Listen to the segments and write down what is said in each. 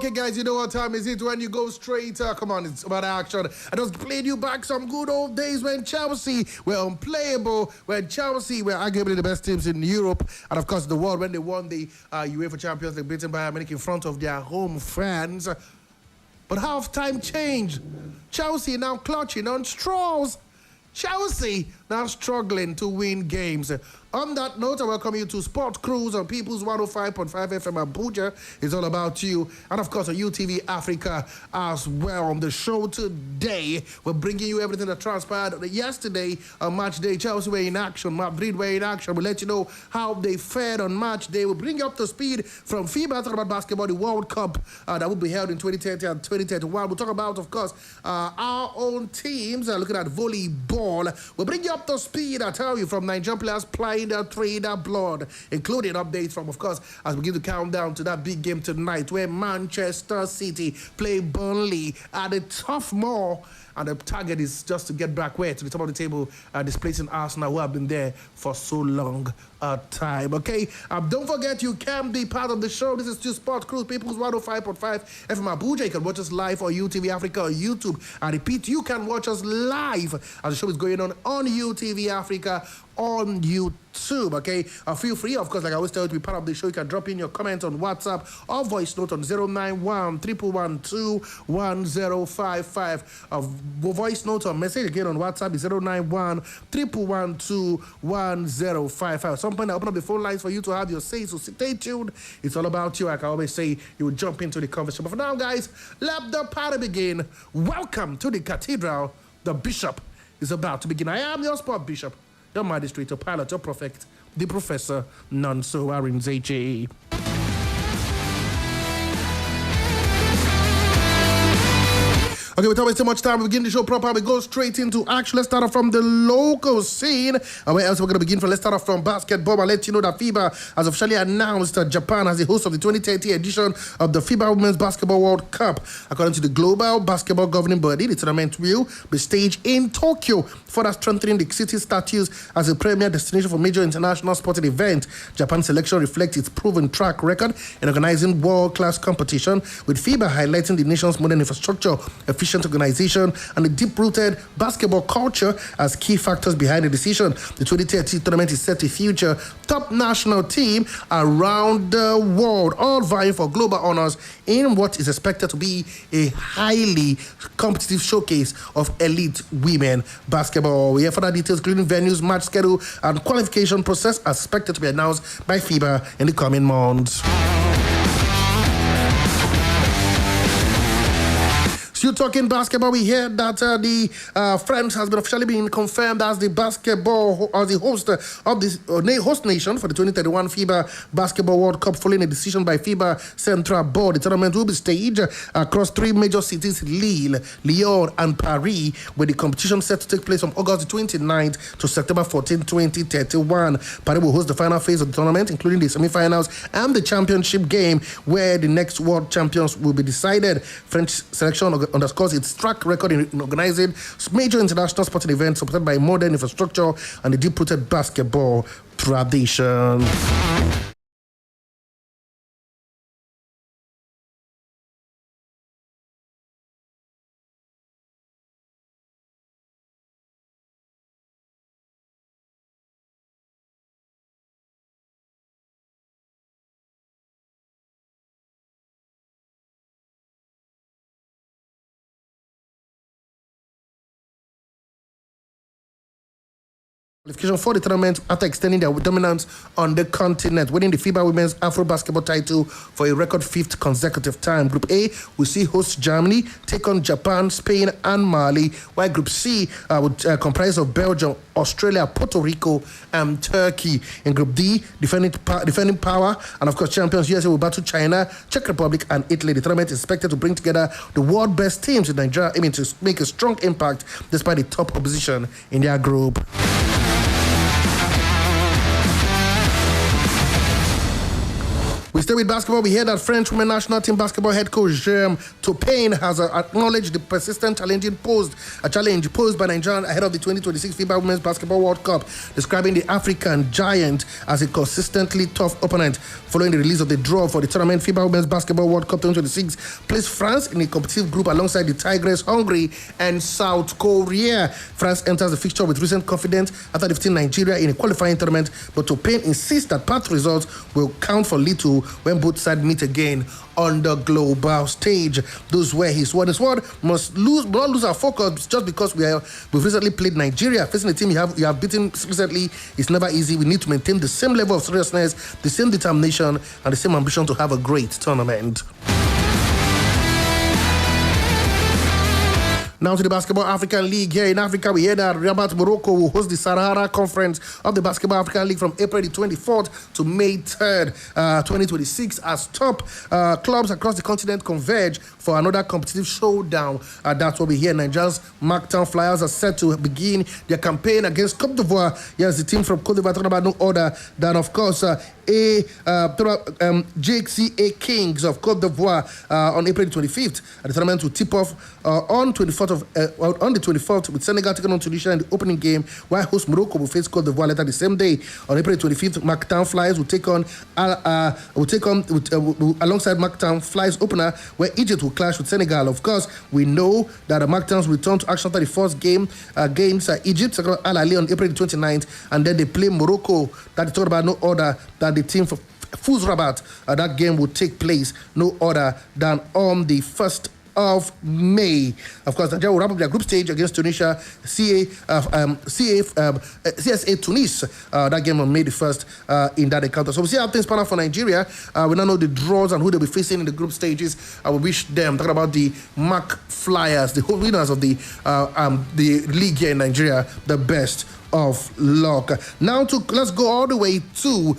Okay, guys, you know what time is it when you go straight? Come on, it's about action. I just played you back some good old days when Chelsea were unplayable, when Chelsea were arguably the best teams in Europe and, of course, the world when they won the UEFA Champions League, beaten Bayern Munich in front of their home fans. But half-time changed. Chelsea now clutching on straws. Chelsea now struggling to win games. On that note, I welcome you to Sport Cruise on People's 105.5 FM Abuja. It's all about you. And of course, on UTV Africa as well. On the show today, we're bringing you everything that transpired yesterday on match day. Chelsea were in action. Madrid were in action. We'll let you know how they fared on match day. We'll bring you up to speed from FIBA, talking about basketball, the World Cup that will be held in 2030 and 2031. We'll talk about, of course, our own teams looking at volleyball. We'll bring you up to speed, I tell you, from Nigerian players playing their trader blood, including updates from, of course, as we begin to count down to that big game tonight where Manchester City play Burnley at a tough mall. And the target is just to get back where? To the top of the table, displacing Arsenal, who have been there for so long a time. Okay? Don't forget, you can be part of the show. This is still Sport Cruise, People's 105.5 FM Abuja. You can watch us live on UTV Africa or YouTube. I repeat, you can watch us live as the show is going on UTV Africa on YouTube, okay? Feel free, of course, like I always tell you, to be part of the show. You can drop in your comments on WhatsApp or voice note on 091 312 1055. Voice note or message again on WhatsApp is 091 312 1055. At some point, I open up the phone lines for you to have your say, so stay tuned. It's all about you. Like I always say, you will jump into the conversation. But for now, guys, let the party begin. Welcome to the cathedral. The bishop is about to begin. I am your sport bishop, your magistrate, your pilot, your prophet, the professor, Nonso Arinzeche. Okay, without wasting much time, we begin the show proper. We go straight into action. Let's start off from the local scene. And where else we're going to begin from? Let's start off from basketball. I'll let you know that FIBA has officially announced that Japan as the host of the 2030 edition of the FIBA Women's Basketball World Cup. According to the Global Basketball Governing Body, the tournament will be staged in Tokyo, further strengthening the city's status as a premier destination for major international sporting events. Japan's selection reflects its proven track record in organizing world-class competition, with FIBA highlighting the nation's modern infrastructure, efficient organization, and a deep-rooted basketball culture as key factors behind the decision. The 2030 tournament is set to feature top national team around the world, all vying for global honors in what is expected to be a highly competitive showcase of elite women basketball. We have further details, including venues, match schedule, and qualification process, are expected to be announced by FIBA in the coming months. Still talking basketball, we heard that the France has been officially been confirmed as the basketball as the host of this host nation for the 2031 FIBA Basketball World Cup, following a decision by FIBA Central Board. The tournament will be staged across three major cities: Lille, Lyon, and Paris, with the competition set to take place from August 29th to September 14, 2031. Paris will host the final phase of the tournament, including the semi-finals and the championship game, where the next world champions will be decided. French selection underscores its track record in organizing major international sporting events supported by modern infrastructure and a deep-rooted basketball tradition. Qualification for the tournament after extending their dominance on the continent, winning the FIBA Women's Afro Basketball title for a record fifth consecutive time. Group A will see host Germany take on Japan, Spain, and Mali, while Group C would comprise of Belgium, Australia, Puerto Rico, and Turkey. In Group D, defending power and, of course, champions USA will battle China, Czech Republic, and Italy. The tournament is expected to bring together the world best teams in Nigeria, aiming to make a strong impact despite the top opposition in their group. We stay with basketball. We hear that French women national team basketball head coach Jerome Topin has acknowledged the persistent challenge posed by Nigeria ahead of the 2026 FIBA Women's Basketball World Cup, describing the African giant as a consistently tough opponent. Following the release of the draw for the tournament, FIBA Women's Basketball World Cup 2026 placed France in a competitive group alongside the Tigers, Hungary, and South Korea. France enters the fixture with recent confidence after defeating Nigeria in a qualifying tournament, but Topin insists that past results will count for little when both sides meet again on the global stage. Those were his word. His word must not lose our focus just because we've recently played Nigeria. Facing a team you have beaten recently is never easy. We need to maintain the same level of seriousness, the same determination, and the same ambition to have a great tournament. Now to the Basketball African League. Here in Africa, we hear that Rabat, Morocco will host the Sahara Conference of the Basketball African League from April the 24th to May 3rd, 2026, as top clubs across the continent converge for another competitive showdown. That's what we hear. Nigeria's Marktown Flyers are set to begin their campaign against Cote d'Ivoire. Yes, the team from Cote d'Ivoire talking about no other than, of course, JXCA Kings of Cote d'Ivoire on April 25th. The tournament will tip off on the 24th with Senegal taking on Tunisia in the opening game, while host Morocco will face Cote d'Ivoire later the same day. On April 25th, Marktown Flyers will take on alongside Marktown Flyers opener, where Egypt will clash with Senegal. Of course, we know that the Marktowns return to action after the first game against Egypt, Al Ahly on April 29th, and then they play Morocco. That is talking about no other than the team for Fuz Rabat. That game will take place no other than on the 1st of May. Of course, Nigeria will wrap up their group stage against Tunisia, CSA Tunis. That game on May the 1st in that encounter. So we'll see how things pan out for Nigeria. We now know the draws and who they'll be facing in the group stages. I will wish them, talking about the Mark Flyers, the whole winners of the league here in Nigeria, the best of luck. Now let's go all the way to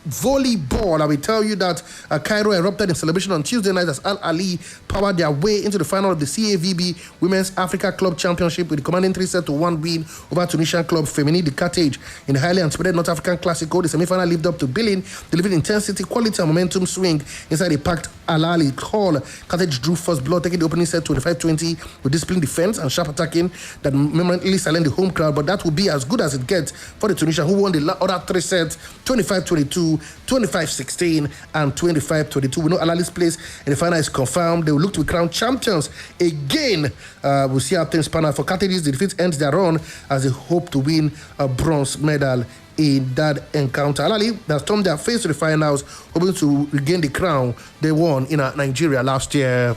volleyball. I will tell you that Cairo erupted in celebration on Tuesday night as Al Ahly powered their way into the final of the CAVB Women's Africa Club Championship with a commanding 3-1 win over Tunisian club Femini de Carthage. In the highly anticipated North African Classico, the semi-final lived up to billing, delivering intensity, quality, and momentum swing inside a packed Al Ahly hall. Carthage drew first blood, taking the opening set 25-20 with disciplined defense and sharp attacking that momentarily silenced the home crowd, but that will be as good as it gets for the Tunisians, who won the other three sets 25-22, 25-16, and 25-22. We know Al Ahly's place in the final is confirmed. They will look to be crowned champions again. We'll see how things pan out for Carthage. The defeat ends their run as they hope to win a bronze medal in that encounter. Al Ahly has turned their face to the finals, hoping to regain the crown they won in Nigeria last year.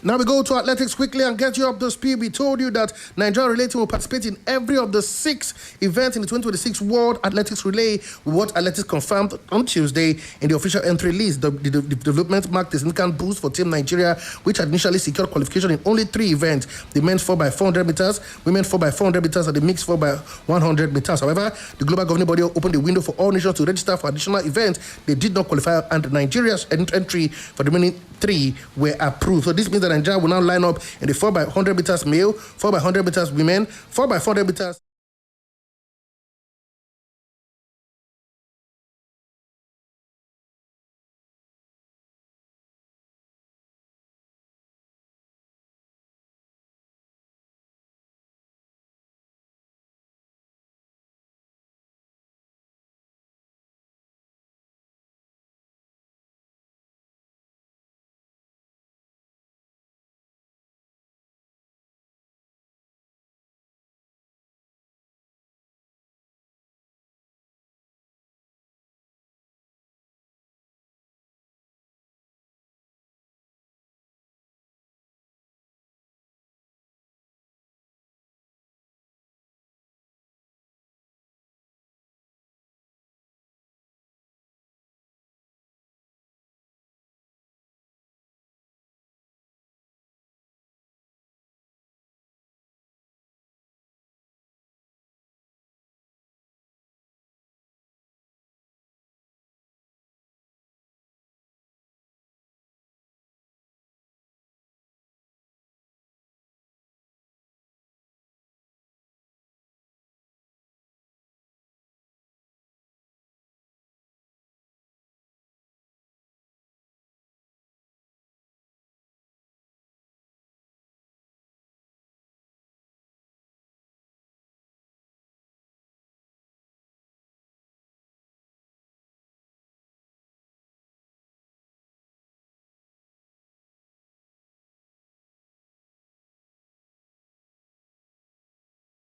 Now we go to athletics quickly and get you up to speed. We told you that Nigeria Relay Team will participate in every of the 6 events in the 2026 World Athletics Relay, with what athletics confirmed on Tuesday in the official entry list. The development marked a significant boost for Team Nigeria, which had initially secured qualification in only 3 events: the men's 4x400 meters, women's 4x400 meters, and the mixed 4x100 meters. However, the global governing body opened the window for all nations to register for additional events. They did not qualify, and Nigeria's entry for the remaining 3 were approved. So this means that Nigeria will now line up in the 4x100 meters male, 4x100 meters women, 4x400 meters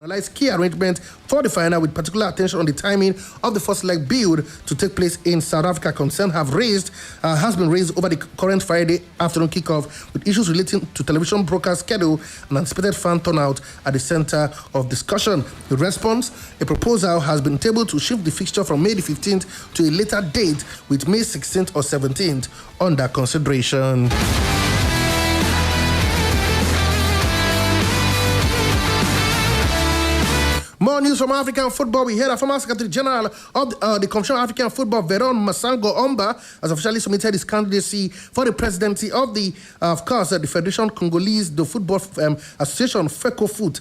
Analyze key arrangements for the final with particular attention on the timing of the first leg build to take place in South Africa. Concern has been raised over the current Friday afternoon kickoff with issues relating to television broadcast schedule and anticipated fan turnout at the center of discussion. In response, a proposal has been tabled to shift the fixture from May the 15th to a later date with May 16th or 17th under consideration. More news from African football. We heard that former Secretary General of the Commission of African Football, Veron Masango Omba, has officially submitted his candidacy for the presidency of the Federation Congolese de Football Association, FECOFOOT.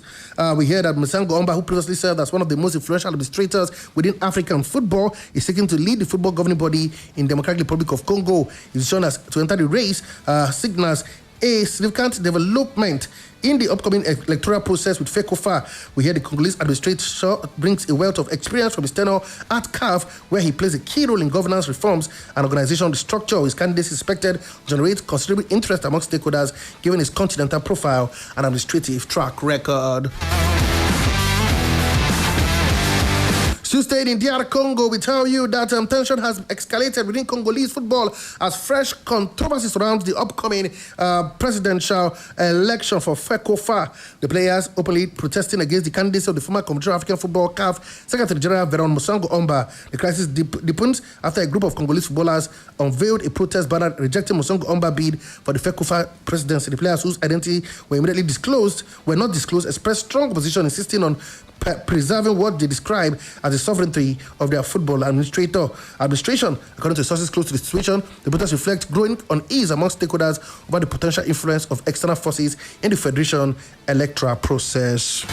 We heard that Masango Omba, who previously served as one of the most influential administrators within African football, is seeking to lead the football governing body in Democratic Republic of Congo. His decision to enter the race signals a significant development in the upcoming electoral process with FECOFA. We hear the Congolese administrator brings a wealth of experience from his tenure at CAF, where he plays a key role in governance reforms and organization. The structure of his candidacy is expected to generate considerable interest among stakeholders, given his continental profile and administrative track record. Still staying in DR Congo, we tell you that tension has escalated within Congolese football as fresh controversy surrounds the upcoming presidential election for FECOFA. The players openly protesting against the candidacy of the former Commission of African Football CAF Secretary General Veron Mosango Omba. The crisis deepens after a group of Congolese footballers unveiled a protest banner rejecting Mosango Omba's bid for the FECOFA presidency. The players whose identity were immediately were not disclosed, expressed strong opposition, insisting on preserving what they describe as the sovereignty of their football administration. According to sources close to the situation, the protests reflect growing unease among stakeholders over the potential influence of external forces in the federation electoral process.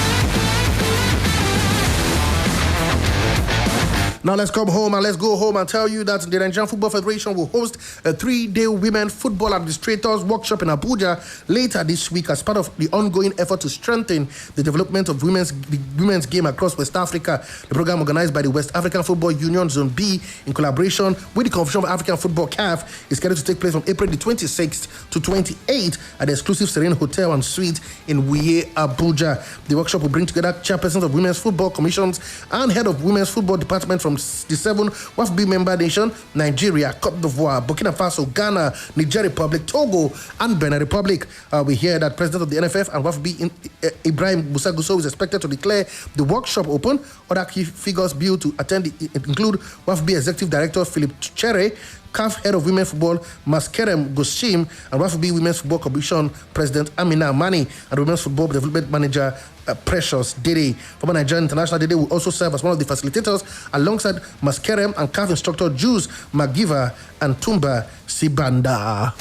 Now let's go home and tell you that the Nigerian Football Federation will host a 3-day women football administrators workshop in Abuja later this week as part of the ongoing effort to strengthen the development of the women's game across West Africa. The program, organized by the West African Football Union Zone B in collaboration with the Confederation of African Football CAF, is scheduled to take place from April the 26th to 28th at the exclusive Serene Hotel and Suite in Wuye, Abuja. The workshop will bring together chairpersons of women's football commissions and head of women's football department from the 7 WAFB member nation: Nigeria, Cote d'Ivoire, Burkina Faso, Ghana, Niger Republic, Togo, and Benin Republic. We hear that President of the NFF and WAFB, Ibrahim Musaguso, is expected to declare the workshop open. Other key figures billed to attend include WAFB Executive Director Philip Chere, CAF Head of Women Football Maskerem Goshim, and WAFB Women's Football Commission President Amina Mani, and Women's Football Development Manager Precious Dede. Former Nigerian International Dede will also serve as one of the facilitators alongside Maskerem and CAF instructor Jules Magiva and Tumba Sibanda.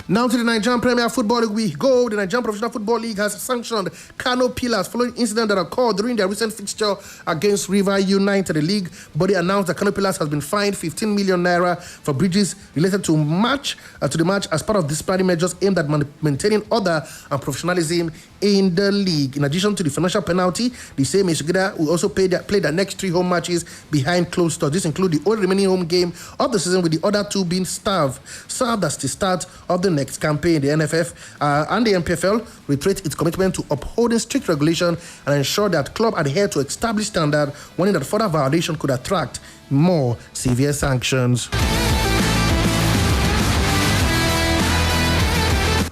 Now to the Nigerian Premier Football League we go. The Nigerian Professional Football League has sanctioned Kano Pillars following incidents that occurred during their recent fixture against River United. The league body announced that Kano Pillars has been fined 15 million naira for breaches related to the match as part of disciplinary measures aimed at maintaining order and professionalism in the league. In addition to the financial penalty, the same Esugida will also play their next 3 home matches behind closed doors. This includes the only remaining home game of the season, with the other 2 being served as the start of the next campaign. The NFF and the MPFL reiterate its commitment to upholding strict regulation and ensure that club adhere to established standard, warning that further violation could attract more severe sanctions.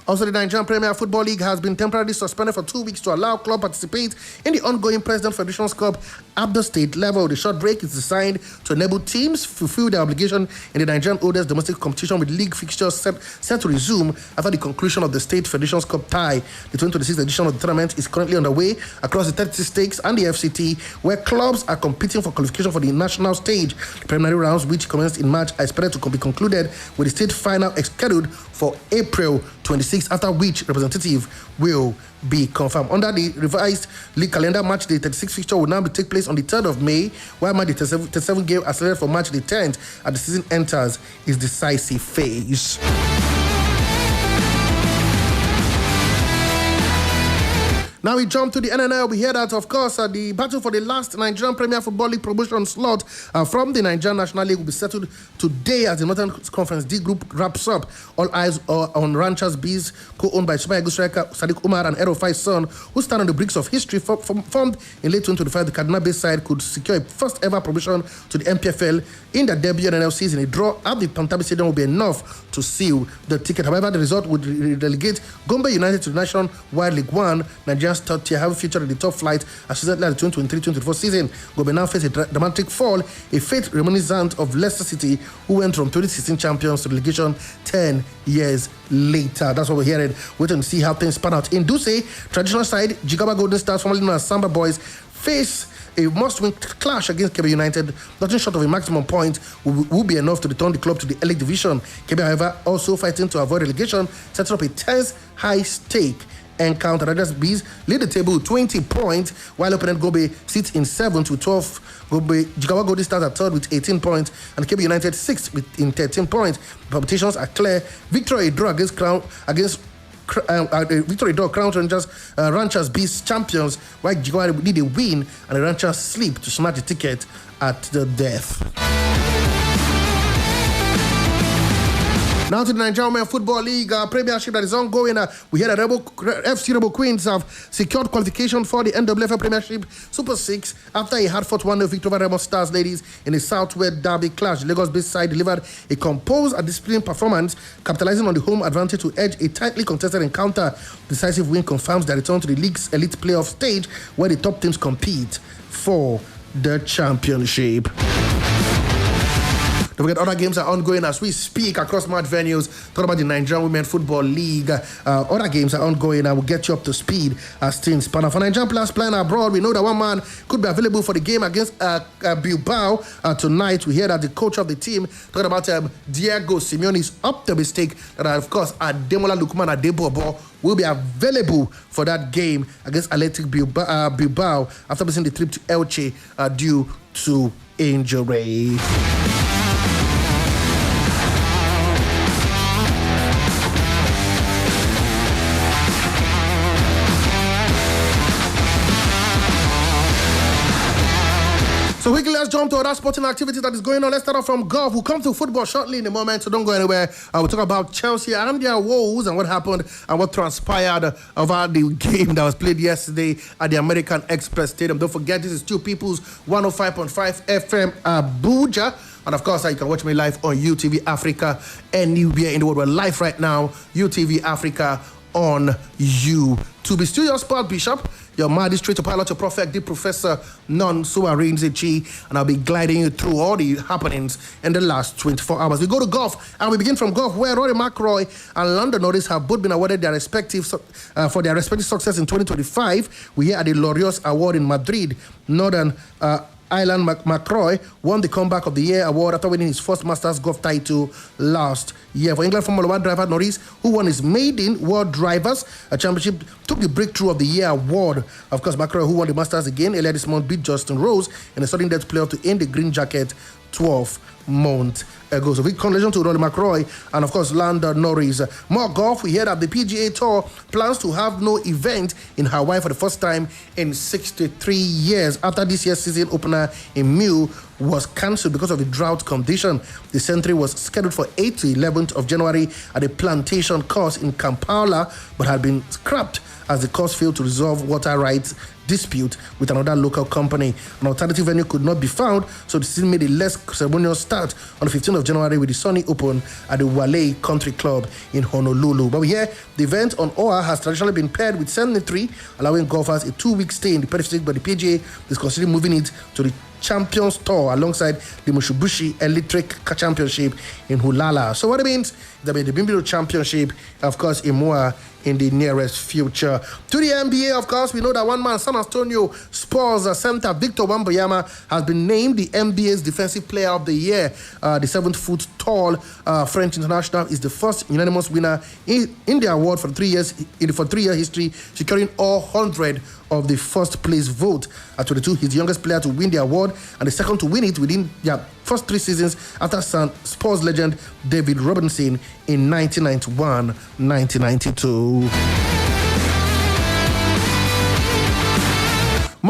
Also, the Nigerian Premier Football League has been temporarily suspended for 2 weeks to allow club participate in the ongoing President Federations Cup at the state level. The short break is designed to enable teams fulfill their obligation in the Nigerian oldest domestic competition, with league fixtures set to resume after the conclusion of the State Federations Cup tie. The 2026 edition of the tournament is currently underway across the 30 states and the FCT, where clubs are competing for qualification for the national stage. The preliminary rounds, which commenced in March, are expected to be concluded with the state final scheduled for April 26, after which representative will be confirmed. Under the revised league calendar, match day 36 fixture will now take place on the 3rd of May, while match day 37 game accelerated for match day 10th as the season enters its decisive phase. Now we jump to the NNL. We hear that, of course, the battle for the last Nigerian Premier Football League promotion slot from the Nigerian National League will be settled today as the Northern Conference D Group wraps up. All eyes are on Ranchers Bees, co-owned by Super Eagles striker Sadiq Umar and Erofai's son, who stand on the bricks of history. Formed in late 2025, the Kaduna-based side could secure a first-ever promotion to the MPFL in their debut NNL season. A draw at the Pantabi Stadium will be enough to seal the ticket. However, the result would relegate Gombe United to the National-wide League One. Nigeria's third tier have featured in the top flight as the 2023-2024 season. Gombe now face a dramatic fall, a fate reminiscent of Leicester City, who went from 2016 champions to relegation 10 years later. That's what we're hearing. Waiting to see how things pan out. In Duse, traditional side, Jigaba Golden Stars, formerly known as Samba Boys, face a must-win clash against Kebbi United. Nothing short of a maximum point will be enough to return the club to the elite division. Kebbi, however, also fighting to avoid relegation, setting up a tense high-stake encounter. Rangers Bees lead the table with 20 points, while opponent Gobe sits in 7th with 12. Jigawa Golden Stars are third with 18 points, and Kebbi United 6th in 13 points. The competitions are clear. Victory draw against Crown Ranchers Bees champions, while Jigawa need a win and the Ranchers sleep to snatch the ticket at the death. Now to the Nigerian Women Football League Premiership that is ongoing. We hear that FC Rebel Queens have secured qualification for the NWFL Premiership Super 6 after a hard-fought 1-0 victory over Remo Stars ladies in a Southwest Derby clash. The Lagos-based side delivered a composed and disciplined performance, capitalizing on the home advantage to edge a tightly contested encounter. Decisive win confirms their return to the league's elite playoff stage, where the top teams compete for the championship. Don't forget, other games are ongoing as we speak across match venues. Talk about the Nigerian Women Football League. Other games are ongoing. I will get you up to speed as things pan out. For Nigerian players playing abroad, we know that one man could be available for the game against Bilbao tonight. We hear that the coach of the team, talking about Diego Simeone, is optimistic that, of course, Ademola Lukman Adebobo will be available for that game against Athletic Bilbao after missing the trip to Elche due to injury. So quickly, let's jump to other sporting activity that is going on. Let's start off from golf. We'll come to football shortly in a moment, so don't go anywhere. We'll talk about Chelsea and their woes and what happened and what transpired over the game that was played yesterday at the American Express Stadium. Don't forget, this is Two People's 105.5 FM Abuja. And of course, you can watch me live on UTV Africa anywhere in the world. We're live right now, UTV Africa on YouTube. Studio Sport Bishop, your magistrate to pilot, your prophet, the Professor Nonsuwa Rinzechi, and I'll be gliding you through all the happenings in the last 24 hours. We go to golf, and we begin from golf, where Rory McIlroy and London Norris have both been awarded their respective for their respective success in 2025. We hear at the Laureus Award in Madrid. Northern Ireland McIlroy won the Comeback of the Year award after winning his first Masters golf title last year. For England Formula One driver Norris, who won his maiden World Drivers Championship, took the Breakthrough of the Year award. Of course, McIlroy, who won the Masters again earlier this month, beat Justin Rose in a sudden death playoff to end the green jacket 12 months ago. So big congratulations to Rory McIlroy and of course London Norris. More golf, we hear that the PGA Tour plans to have no event in Hawaii for the first time in 63 years after this year's season opener in Miu was cancelled because of the drought condition. The century was scheduled for 8th to 11th of January at a plantation course in Kampala, but had been scrapped as the course failed to resolve water rights dispute with another local company. An alternative venue could not be found, so the season made a less ceremonial start on the 15th of January with the Sunny Open at the Wale Country Club in Honolulu. But we hear the event on Oahu has traditionally been paired with Seminary, allowing golfers a 2-week stay in the Pacific, but the PGA is considering moving it to the Champions Tour alongside the Mitsubishi Electric Championship in Hulala. So what it means, there will be the Bimbiro Championship, of course, in Moa in the nearest future. To the NBA, of course, we know that one man, San Antonio Spurs center Victor Wembanyama, has been named the NBA's Defensive Player of the Year. The 7-foot tall French international is the first unanimous winner in the award for 3 years for 3-year history, securing all 100 of the first place vote. At 22, he's the youngest player to win the award and the second to win it within their first 3 seasons after Spurs legend David Robinson in 1991-1992.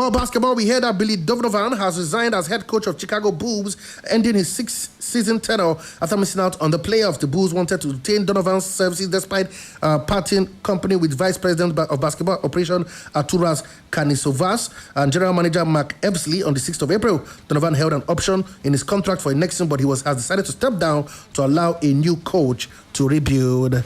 More basketball. We heard that Billy Donovan has resigned as head coach of Chicago Bulls, ending his 6-season tenure after missing out on the playoffs. The Bulls wanted to retain Donovan's services despite parting company with Vice President of Basketball Operation Arturas Kanisovas and General Manager Mark Eversley on the 6th of April. Donovan held an option in his contract for next season, but he has decided to step down to allow a new coach to rebuild.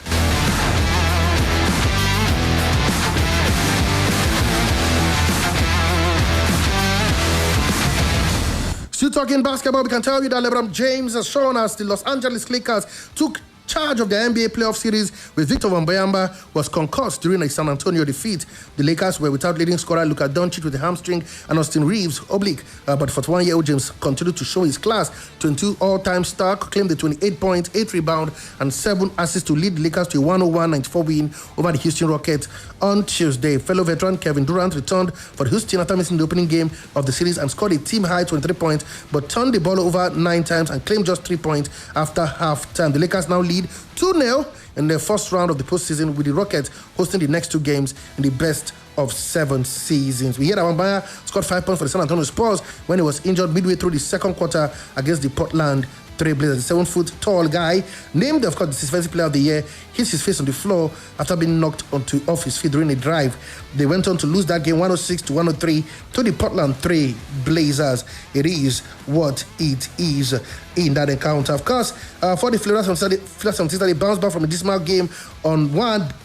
Still talking basketball, we can tell you that LeBron James has shown us the Los Angeles Lakers took charge of the NBA playoff series with Victor Wembanyama was concussed during a San Antonio defeat. The Lakers were without leading scorer Luka Doncic with a hamstring and Austin Reeves oblique, but 41-year-old James continued to show his class. 22 all-time star claimed the 28 points, 8 rebounds, and 7 assists to lead the Lakers to a 101-94 win over the Houston Rockets on Tuesday. Fellow veteran Kevin Durant returned for Houston after missing the opening game of the series and scored a team-high 23 points, but turned the ball over 9 times and claimed just 3 points after halftime. The Lakers now lead 2-0 in the first round of the postseason, with the Rockets hosting the next 2 games in the best of 7 seasons. We hear that Wembanyama scored 5 points for the San Antonio Spurs when he was injured midway through the second quarter against the Portland Trailblazers. The 7-foot-tall guy, named, of course, the Defensive Player of the Year, hit his face on the floor after being knocked off his feet during a drive. They went on to lose that game 106-103 to the Portland Trail Blazers. It is what it is in that encounter. Of course, for the Florida 76ers, they bounced back from a dismal game on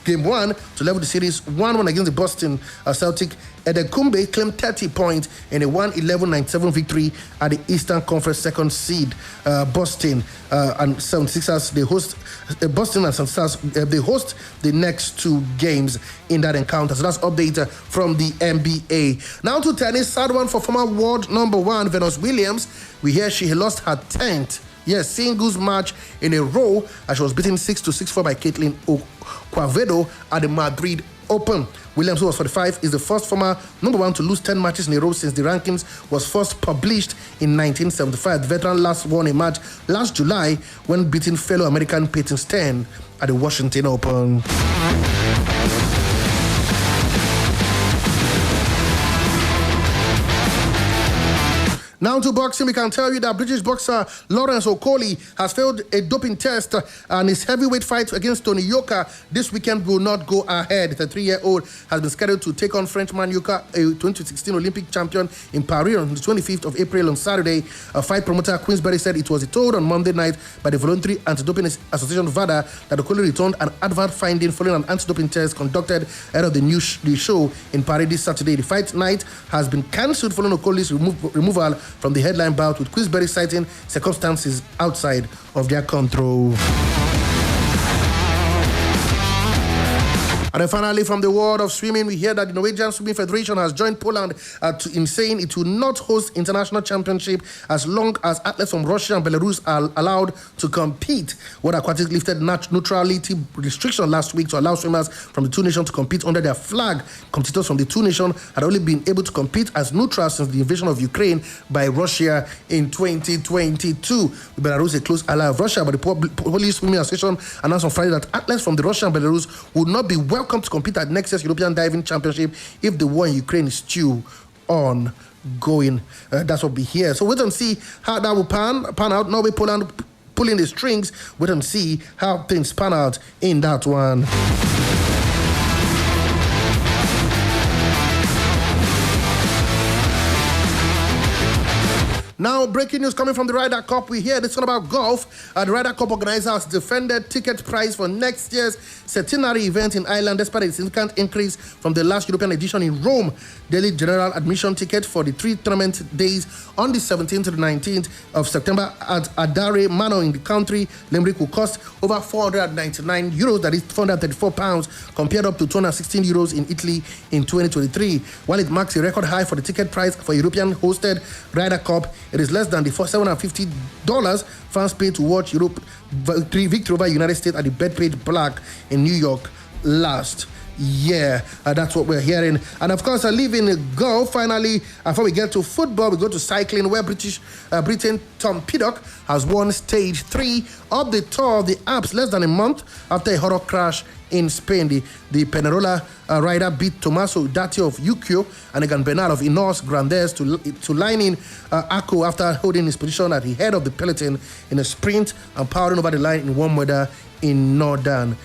game one to level the series 1-1 against the Boston Celtics. Edekumbe claimed 30 points in a 111-97 victory at the Eastern Conference second seed. Boston and 76ers, they host Boston and 76ers, they host the next 2 games in that encounter. So that's update from the NBA. Now to tennis, sad one for former world number 1 Venus Williams. We hear she lost her 10th singles match in a row as she was beaten 6-6-4 by Caitlin Quavedo at the Madrid Open. Williams, who was 45, is the first former number 1 to lose 10 matches in a row since the rankings was first published in 1975. The veteran last won a match last July when beating fellow American Peyton Stern at the Washington Open. Now to boxing, we can tell you that British boxer Lawrence Okoli has failed a doping test and his heavyweight fight against Tony Yoka this weekend will not go ahead. The 3-year-old has been scheduled to take on Frenchman Yoka, a 2016 Olympic champion, in Paris on the 25th of April on Saturday. A fight promoter Queensberry said it was told on Monday night by the Voluntary Anti-Doping Association VADA that Okoli returned an adverse finding following an anti-doping test conducted ahead of the show in Paris this Saturday. The fight night has been cancelled following Okoli's removal from the headline bout, with Queensberry citing circumstances outside of their control. And then finally, from the world of swimming, we hear that the Norwegian Swimming Federation has joined Poland in saying it will not host international championship as long as athletes from Russia and Belarus are allowed to compete. World Aquatics lifted neutrality restriction last week to allow swimmers from the 2 nations to compete under their flag. Competitors from the 2 nations had only been able to compete as neutral since the invasion of Ukraine by Russia in 2022. Belarus is a close ally of Russia, but the Polish Swimming Association announced on Friday that athletes from the Russia and Belarus would not be welcome to compete at next year's European Diving Championship if the war in Ukraine is still ongoing. That's what we hear. So wait and see how that will pan out. Norway, Poland pulling the strings. Wait and see how things pan out in that one. Now, breaking news coming from the Ryder Cup. We hear this one about golf. The Ryder Cup organizer has defended ticket price for next year's centenary event in Ireland despite a significant increase from the last European edition in Rome. Daily general admission ticket for the 3 tournament days on the 17th to the 19th of September at Adare Manor in the country Limerick will cost over €499, that is £434, compared up to €216 in Italy in 2023. While it marks a record high for the ticket price for European-hosted Ryder Cup, it is less than the $750 fans paid to watch Europe victory over United States at the Bethpage Black in New York last Yeah, that's what we're hearing. And of course, leaving golf, finally, before we get to football, we go to cycling, where Britain Tom Pidcock has won stage 3 of the Tour of the Alps less than a month after a horror crash in Spain. The Peñarola rider beat Tommaso Datti of UCI and Egan Bernal of Ineos Grandes to line in Arco after holding his position at the head of the peloton in a sprint and powering over the line in warm weather in northern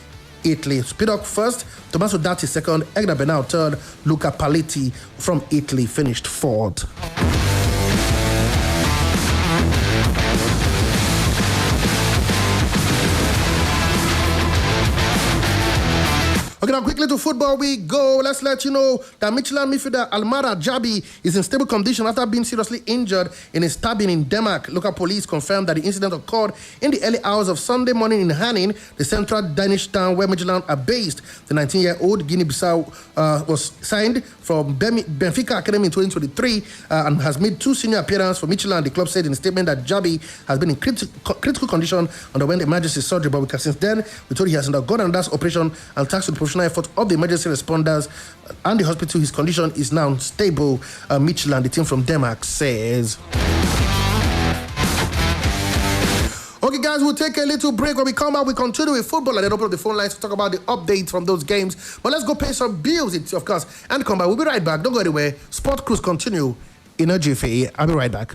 Italy. Pidcock first, Tommaso Datti second, Egan Bernal third, Luca Paletti from Italy finished fourth. Okay, now quickly to football we go. Let's let you know that Midtjylland midfielder Almara Jabi is in stable condition after being seriously injured in a stabbing in Denmark. Local police confirmed that the incident occurred in the early hours of Sunday morning in Hanning, the central Danish town where Midtjylland are based. The 19-year-old Guinea-Bissau was signed from Benfica Academy in 2023 and has made 2 senior appearances for Midtjylland. The club said in a statement that Jabi has been in critical condition, underwent emergency surgery, but since then, we told he has undergone another operation and thanks to the professional effort of the emergency responders and the hospital, his condition is now stable. Midtjylland, the team from Denmark, says. Okay, guys, we'll take a little break. When we come out, we continue with football and then open up the phone lines to talk about the updates from those games. But let's go pay some bills, of course, and come back. We'll be right back. Don't go anywhere. Sport Cruise continue in a jiffy. I'll be right back.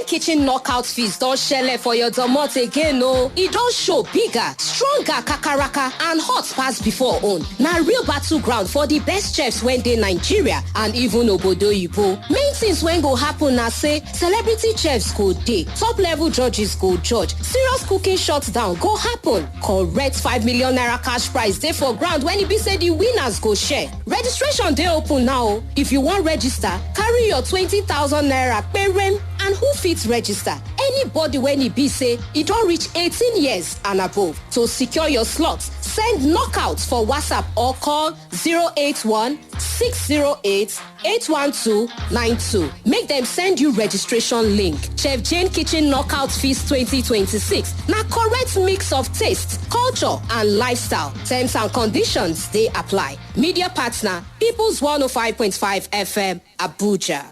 Kitchen knockout feast don shele for your domot again o. E don show bigger, stronger kakaraka and hot pass before own. Na real battleground for the best chefs wey dey Nigeria and even obodo oyibo. Main things wey go happen na say celebrity chefs go dey, top level judges go judge, serious cooking shutdown go happen, correct 5 million naira cash prize dey for ground when e be say the winners go share. Registration dey open now o. If you wan register, carry your 20,000 naira perem. And who fit register? Anybody when e be say e don reach 18 years and above. To secure your slots, send knockout for WhatsApp or call 081-608-81292. Make them send you registration link. Chef Jane Kitchen Knockout Feast 2026. Na correct mix of taste, culture and lifestyle. Terms and conditions they apply. Media partner, People's 105.5 FM, Abuja.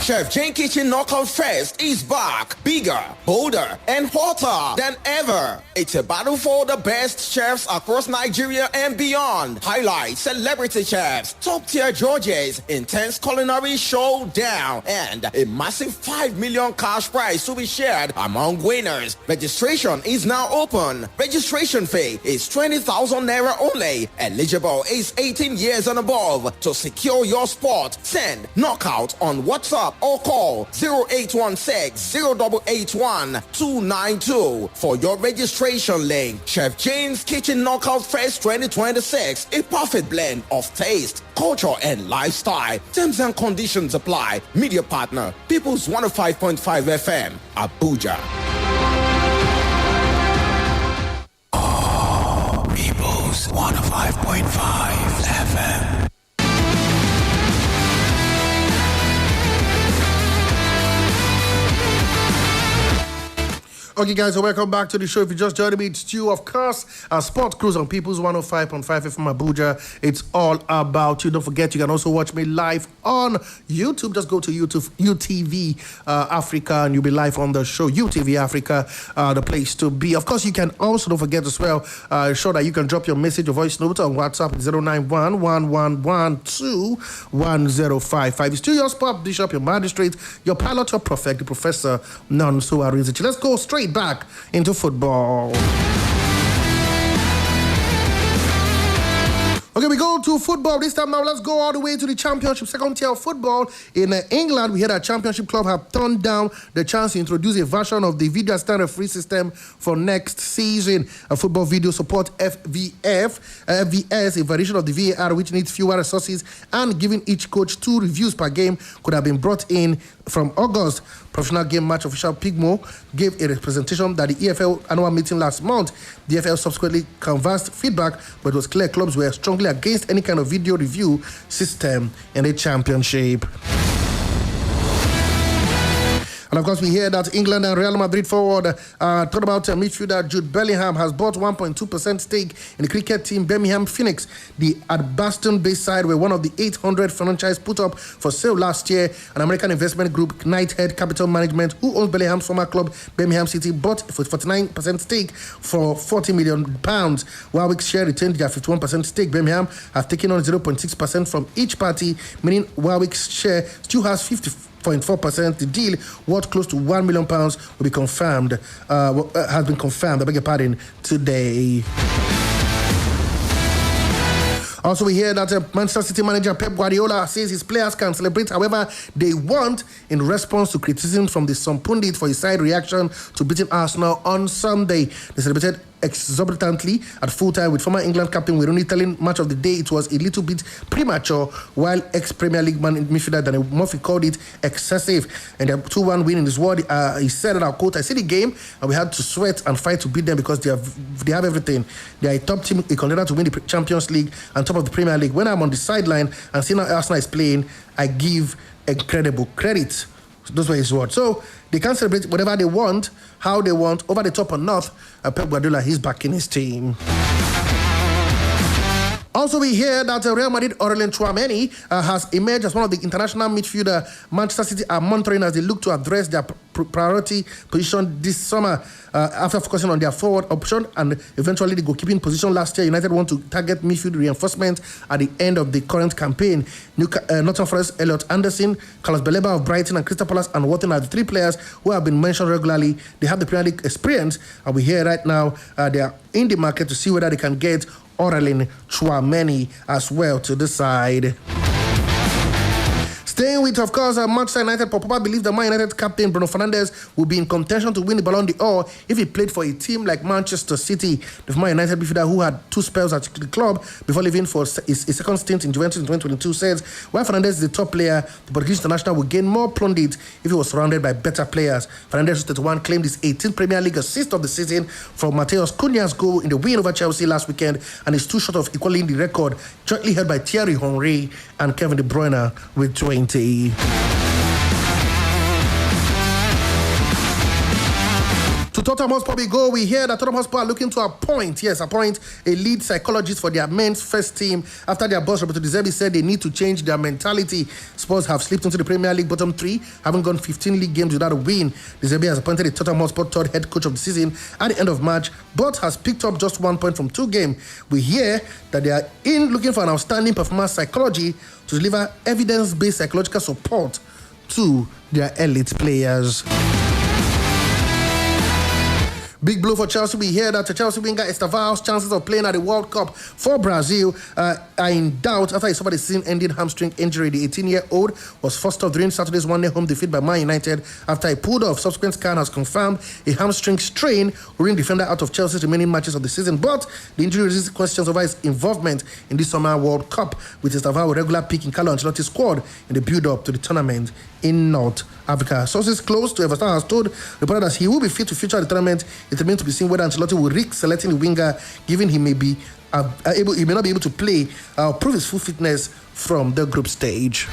Chef Jane Kitchen Knockout Fest is back, bigger, bolder, and hotter than ever. It's a battle for the best chefs across Nigeria and beyond. Highlight celebrity chefs, top-tier judges, intense culinary showdown, and a massive 5 million cash prize to be shared among winners. Registration is now open. Registration fee is 20,000 naira only. Eligible is 18 years and above. To secure your spot, send knockout on WhatsApp or call 0816-0881-292 for your registration link. Chef Jane's Kitchen Knockout Fest 2026, a perfect blend of taste, culture, and lifestyle. Terms and conditions apply. Media partner, People's 105.5 FM, Abuja. Oh, People's 105.5 FM. Okay, guys, so welcome back to the show. If you just joined me, it's Stu, of course, Sport Cruise on People's 105.5 FM Abuja. It's all about you. Don't forget, you can also watch me live on YouTube. Just go to YouTube, UTV Africa, and you'll be live on the show. UTV Africa, the place to be. Of course, you can also, don't forget as well, show that you can drop your message or voice note on WhatsApp, 091-111-21055. It's still your spot, Bishop, your magistrate, your pilot, your prophet, the professor, none so Arinzich. Let's go straight back into football. Okay, we go go to football this time now. Let's go all the way to the Championship, second tier of football. In England, we heard that Championship club have turned down the chance to introduce a version of the video assistant referee system for next season. A football video support FVS, a variation of the VAR which needs fewer resources and giving each coach 2 reviews per game, could have been brought in from August. Professional game match official Pigmo gave a representation that the EFL annual meeting last month. The EFL subsequently canvassed feedback, but it was clear clubs were strongly against any kind of video review system in the Championship. And of course, we hear that England and Real Madrid forward, talk about midfielder Jude Bellingham has bought 1.2% stake in the cricket team Birmingham Phoenix. The Adbaston-based side were one of the 800 franchise put up for sale last year. An American investment group, Knighthead Capital Management, who owns Bellingham's former club Birmingham City, bought for 49% stake for £40 million. Warwick's share retained their 51% stake. Birmingham have taken on 0.6% from each party, meaning Warwick's share still has 50.4%. The deal, worth close to £1 million, will be confirmed. Has been confirmed. I beg your pardon, today. Also, we hear that Manchester City manager Pep Guardiola says his players can celebrate however they want in response to criticism from the Sun pundit for his side reaction to beating Arsenal on Sunday. They celebrated exorbitantly at full time, with former England captain Rooney telling Match of the Day it was a little bit premature, while ex-Premier League midfielder Danny Murphy called it excessive. And their 2-1 win in his word, he said, and I'll quote, "I see the game and we had to sweat and fight to beat them because they have everything. They are a top team, a contender to win the Champions League and top of the Premier League. When I'm on the sideline and seeing how Arsenal is playing, I give incredible credit." Those were his words. So they can celebrate whatever they want, how they want, over the top or not. Pep Guardiola, he's backing his team. Also, we hear that Real Madrid Aurelien Tchouameni has emerged as one of the international midfielder Manchester City are monitoring as they look to address their priority position this summer. After focusing on their forward option and eventually the goalkeeping position last year, United want to target midfield reinforcement at the end of the current campaign. Nottingham Forest, Elliot Anderson, Carlos Baleba of Brighton, and Crystal Palace and Wharton are the 3 players who have been mentioned regularly. They have the Premier League experience, and we hear right now they are in the market to see whether they can get Aurelien Tchouameni as well to the side. Staying with, of course, Manchester United, Papa believes the Man United captain Bruno Fernandes will be in contention to win the Ballon d'Or if he played for a team like Manchester City. The former United midfielder, who had 2 spells at the club before leaving for his second stint in Juventus in 2022, says while Fernandes is the top player, the Portuguese international will gain more pundit if he was surrounded by better players. Fernandes, 31, claimed his 18th Premier League assist of the season from Matheus Cunha's goal in the win over Chelsea last weekend, and is 2 short of equaling the record jointly held by Thierry Henry and Kevin De Bruyne with 20. To Tottenham Hotspur we go. We hear that Tottenham Hotspur are looking to appoint a lead psychologist for their men's first team after their boss Roberto De Zerbi said they need to change their mentality. Spurs have slipped into the Premier League bottom 3, having gone 15 league games without a win. De Zerbi has appointed a Tottenham Hotspur 3rd head coach of the season at the end of March, but has picked up just 1 point from 2 games. We hear that they are looking for an outstanding performance psychology to deliver evidence-based psychological support to their elite players. Big blow for Chelsea. We hear that Chelsea winger Estaval's chances of playing at the World Cup for Brazil are in doubt after he suffered a season-ending hamstring injury. The 18-year-old was forced off during Saturday's 1-0 home defeat by Man United after he pulled off. Subsequent scan has confirmed a hamstring strain, ruling defender out of Chelsea's remaining matches of the season. But the injury raises questions over his involvement in this summer World Cup, with Estaval a regular pick in Carlo Ancelotti's squad in the build-up to the tournament in North Africa. Sources close to Everton has told reported that he will be fit to feature the tournament. It remains to be seen whether Ancelotti will risk selecting the winger, given he may not be able to play or prove his full fitness from the group stage.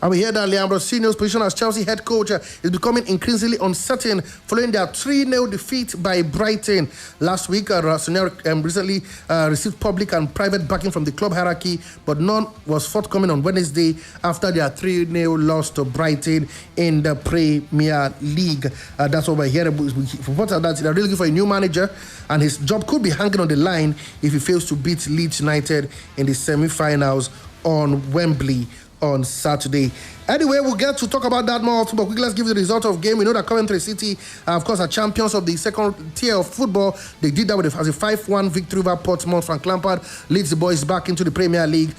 And we hear that Leandro Sino's position as Chelsea head coach is becoming increasingly uncertain following their 3-0 defeat by Brighton. Last week, Sino recently received public and private backing from the club hierarchy, but none was forthcoming on Wednesday after their 3-0 loss to Brighton in the Premier League. That's what we're hearing. Reports that they're really looking for a new manager, and his job could be hanging on the line if he fails to beat Leeds United in the semi-finals on Wembley on Saturday. Anyway, we'll get to talk about that more often, but quickly let's give you the result of game. We know that Coventry City, of course, are champions of the second tier of football. They did that as a 5-1 victory over Portsmouth. Frank Lampard leads the boys back into the Premier League.